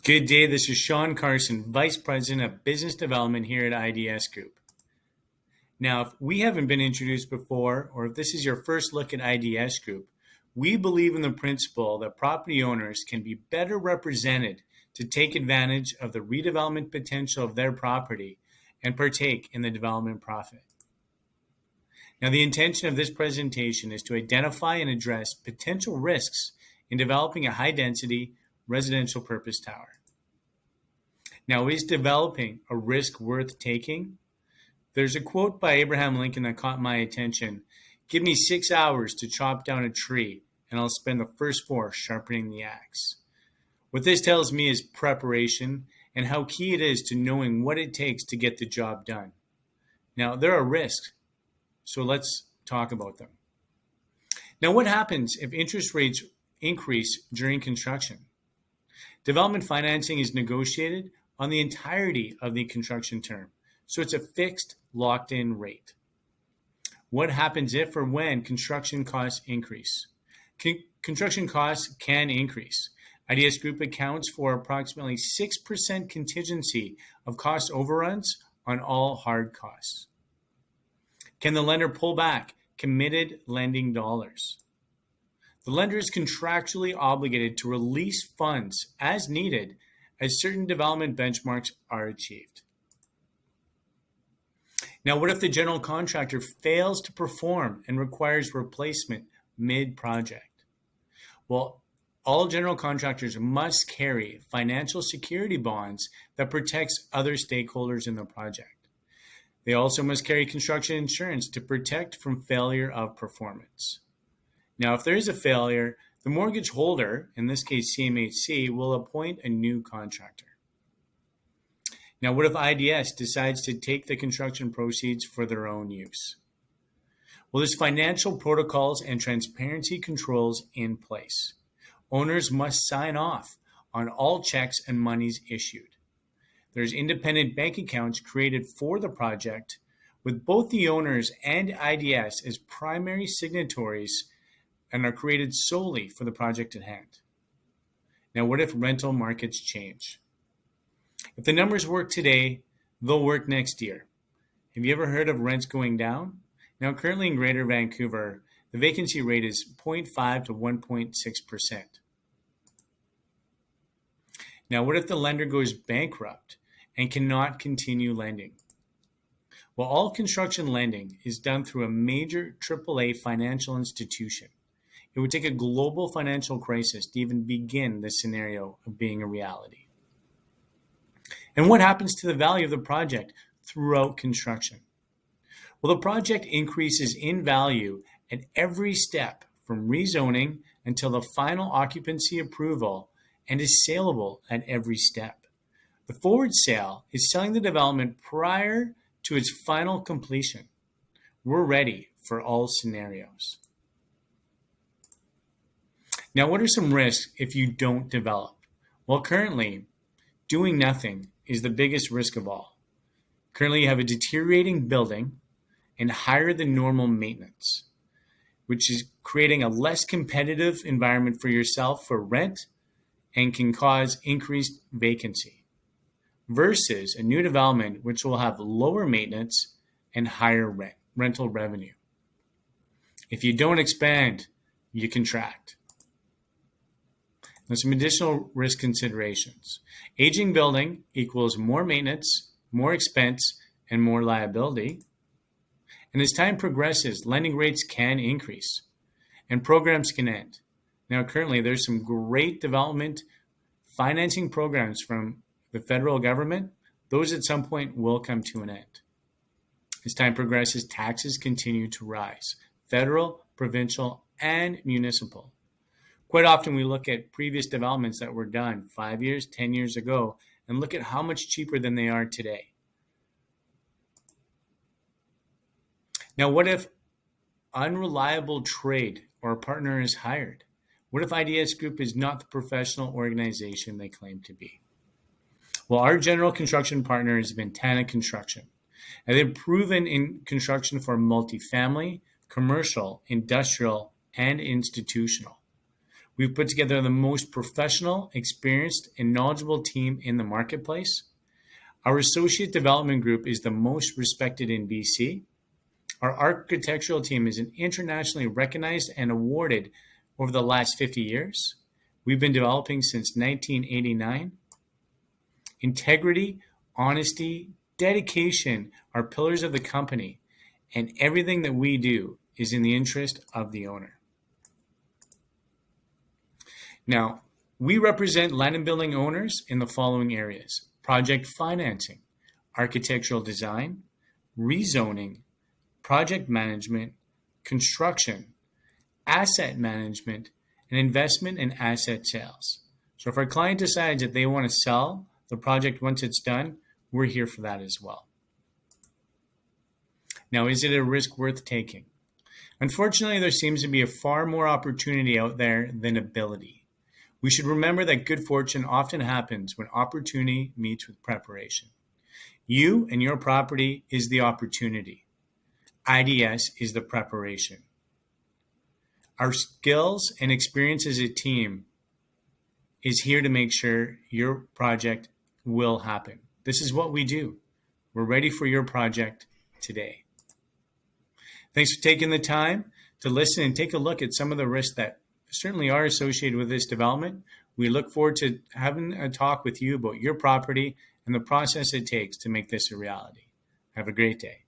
Good day. This is Sean Carson, Vice President of Business Development here at IDS Group. Now, if we haven't been introduced before, or if this is your first look at IDS Group, we believe in the principle that property owners can be better represented to take advantage of the redevelopment potential of their property and partake in the development profit. Now, the intention of this presentation is to identify and address potential risks in developing a high-density residential purpose tower. Now, is developing a risk worth taking? There's a quote by Abraham Lincoln that caught my attention. Give me 6 hours to chop down a tree, and I'll spend the first 4 sharpening the axe. What this tells me is preparation and how key it is to knowing what it takes to get the job done. Now, there are risks, so let's talk about them. Now, what happens if interest rates increase during construction? Development financing is negotiated on the entirety of the construction term, so it's a fixed, locked-in rate. What happens if or when construction costs increase? Construction costs can increase. IDS Group accounts for approximately 6% contingency of cost overruns on all hard costs. Can the lender pull back committed lending dollars? The lender is contractually obligated to release funds as needed as certain development benchmarks are achieved. Now, what if the general contractor fails to perform and requires replacement mid-project? Well, all general contractors must carry financial security bonds that protects other stakeholders in the project. They also must carry construction insurance to protect from failure of performance. Now, if there is a failure, the mortgage holder, in this case CMHC, will appoint a new contractor. Now, what if IDS decides to take the construction proceeds for their own use? Well, there's financial protocols and transparency controls in place. Owners must sign off on all checks and monies issued. There's independent bank accounts created for the project with both the owners and IDS as primary signatories and are created solely for the project at hand. Now, what if rental markets change? If the numbers work today, they'll work next year. Have you ever heard of rents going down? Now, currently in Greater Vancouver, the vacancy rate is 0.5 to 1.6%. Now, what if the lender goes bankrupt and cannot continue lending? Well, all construction lending is done through a major AAA financial institution. It would take a global financial crisis to even begin this scenario of being a reality. And what happens to the value of the project throughout construction? Well, the project increases in value at every step from rezoning until the final occupancy approval and is saleable at every step. The forward sale is selling the development prior to its final completion. We're ready for all scenarios. Now, what are some risks if you don't develop? Well, currently, doing nothing is the biggest risk of all. Currently, you have a deteriorating building and higher than normal maintenance, which is creating a less competitive environment for yourself for rent and can cause increased vacancy, versus a new development which will have lower maintenance and higher rental revenue. If you don't expand, you contract. Now, some additional risk considerations. Aging building equals more maintenance, more expense, and more liability. And as time progresses, lending rates can increase and programs can end. Now, currently, there's some great development financing programs from the federal government. Those at some point will come to an end. As time progresses, taxes continue to rise, federal, provincial, and municipal. Quite often we look at previous developments that were done 5 years, 10 years ago, and look at how much cheaper than they are today. Now, what if unreliable trade or a partner is hired? What if IDS Group is not the professional organization they claim to be? Well, our general construction partner is Ventana Construction, and they've proven in construction for multifamily, commercial, industrial, and institutional. We've put together the most professional, experienced, and knowledgeable team in the marketplace. Our associate development group is the most respected in BC. Our architectural team is internationally recognized and awarded over the last 50 years. We've been developing since 1989. Integrity, honesty, dedication are pillars of the company, and everything that we do is in the interest of the owner. Now, we represent land and building owners in the following areas: project financing, architectural design, rezoning, project management, construction, asset management, and investment and asset sales. So if our client decides that they want to sell the project once it's done, we're here for that as well. Now, is it a risk worth taking? Unfortunately, there seems to be a far more opportunity out there than ability. We should remember that good fortune often happens when opportunity meets with preparation. You and your property is the opportunity. IDS is the preparation. Our skills and experience as a team is here to make sure your project will happen. This is what we do. We're ready for your project today. Thanks for taking the time to listen and take a look at some of the risks that certainly are associated with this development. We look forward to having a talk with you about your property and the process it takes to make this a reality. Have a great day.